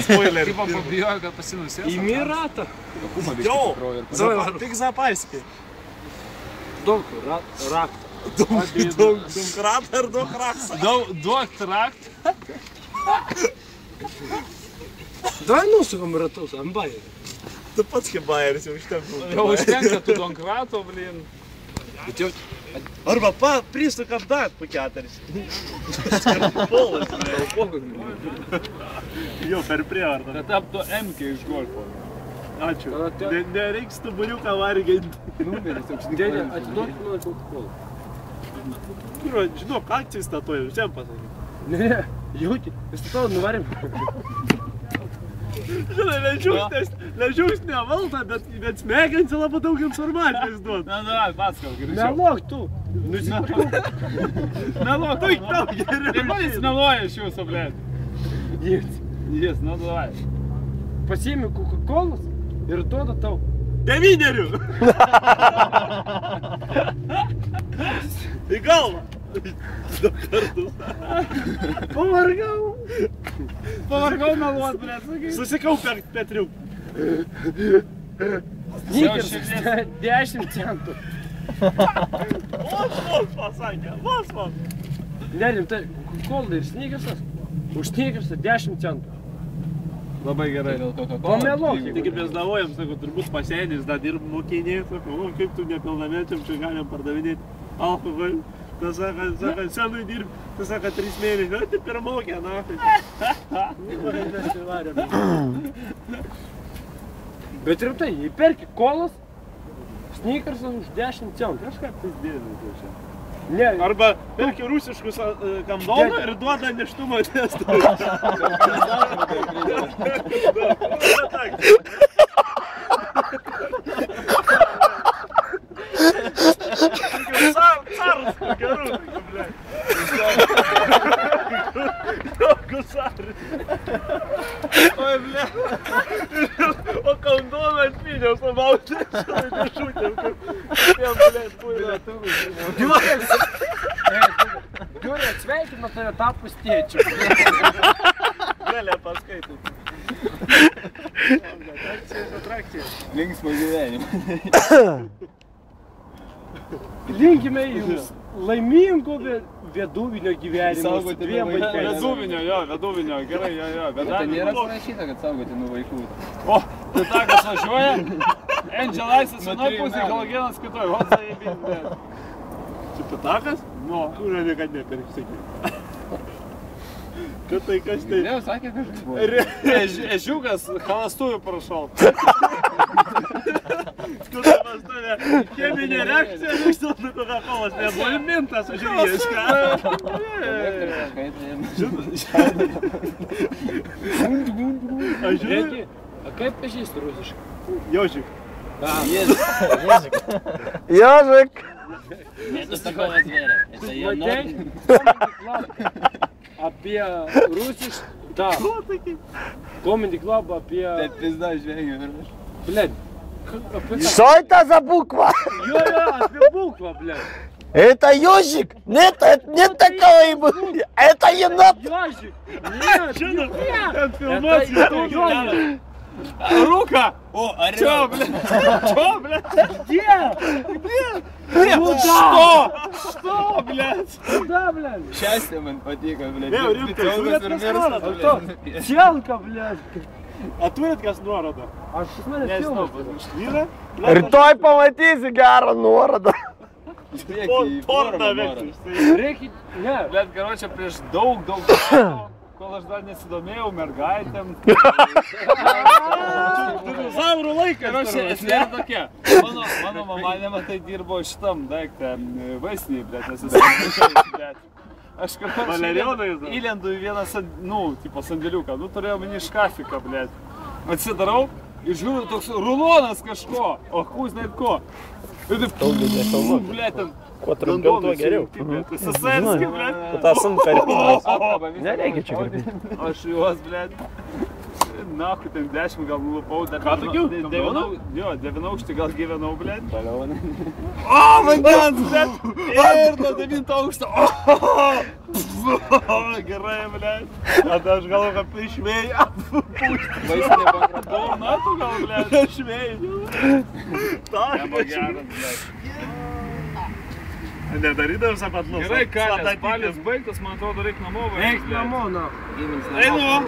Spoiler. Tipo pabijojo, kad pasinusės. Įmi ratą. Jau, tik zapaiskiai. Daug raktą. Daug ratą ir daug raktą. Duok raktą. Davai nusukam ratus, ant bajerio. Tu pats kaip bajeris, jau užtenka. Jau užtenka tų donkrato, blin. Arba prisukam dar po 4. Polas. Jau per prievartą. Kad taptų MK iš golfo. Ačiū. Nereiks stuburiuką varginti. Numeris, dėdė, atiduok man Coca-Cola. Žinok, akcijai statuoju, visiem pasakyti. Ne, jauti, vis to nuvarėm. Žinai, ležiaus nevalda, bet smegensi labai daug informacijos duot. Na, paskal, greičiau. Meluok tu. Meluok, tu tau geriau. Tai man jis meluoja iš jūsų, blėt. Jis, nu davai. Pasiimi Coca-Colas ir duoda tau. 9. Į galvą. 2 kartus. Pavargau meluot, blėt, sakai. Susikau Petriuk. Snickers 10 centų. Vos pasakė, vos. Nerimtai, Coca-Cola ir Snickersas. Už Snickersą 10 centų. Labai gerai. Pameluok. Taigi mes davojam, sako, turbūt pasienis, dar dirb mokiniai, sako, kaip tu nepilnamečiam čia galim pardavinėti alkoholį. Tai sako, senui dirb, tai sako, 3 mėnesius, tai pirmokė, na. Bet rimtai, jei perki kolas, Snickersas už 10 centų. Kažką tas dėdė tai čia. Ne. Arba perki rusiškus kandoną ir duoda neštumo testą. Caras gerų, blė. Gusaris. Oi, blė. O kandoną atpynės, o mautė, šalai nešūtėm, kaip blė, puilė. Giurė, sveikinu tave tapus tėčiu. Galė paskaitų. Linksmo gyvenimo. Linkime jums laimingo veduvinio gyvenimo. Saugoti nuo vaikų. Veduvinio, gerai, jo. Bet Tai nėra parašyta, kad saugoti nuo vaikų. O, tai takas važiuoja, Angelaisas vienoj pusėj, Halogenas kitoj. O, tai įbindė. Čia patakas? Nu, kurą niekad nepirk, sakyk. Kad tai kas tai... Ne, sakė kažkas buvo. Ežiukas, halastųjų parašau. Skudamas tave cheminė reakcija, vyksta Coca-Colas, nebuvo mintas užrėjęs, ką? Aš žiūrėk. Kaip pažįsti rusiškai? Jožik. Ежик! Это такого зверя. Это я норм. Apie rusišką... Да. Comedy Club apie... Это пизда žvengia. Блядь. Что это за буква? Apie букву, блядь. Это ежик? Нет, нет такого ему. Это енот. Ежик. Нет, Это ежик. Рука! О, орел! Чё, блядь? Где? Что, блядь? Куда, блядь? Счастье man patiko, blėt. Ne, rimtai, turit kas nuorodą? Челка, блядь. A turit kas nuorodą? Aš pas mane filmas. Vyra? Rytoj pamatysi gerą nuorodą. Porną vektis. Reikia... Ne. Блядь, короче, prieš daug kol aš dar nesidomėjau mergaitėm. Dinozaurų laikas. Короче, esmė yra tokia. Mano mama nematai dirbo šitam daiktą vaistinį, blėt, nes esu, aš kažkaip įlendu į vieną, sandėliuką. Nu, turėjau mini škafiką, blėt. Atsidarau ir žiūriu toks rulonas kažko, o kus net ko. Ilgai nefilmuok. Блядь, ten Kuo trumpiau, tuo geriau. Sasenski, blėt. Tu tą sun karpinas. Nereikia čia karpyti. Aš juos, blėt. Nahu, ten 10 gal nulupau. Ką tokių? Jo, 9 aukštį gal gyvenau, blėt. O, vandens, blėt. Ir nuo 9 aukšto. Gerai, blėt. Aš galvoju, kad išvėjai. Vaistinė bankrata. 2 metų gal, blėt. Išvėjai. Neba geras, blėt. Nedarydavau sapatlus. Gerai, kalės, spalis baigtas, man atrodo, reik namo. Eik namo, na. Einu.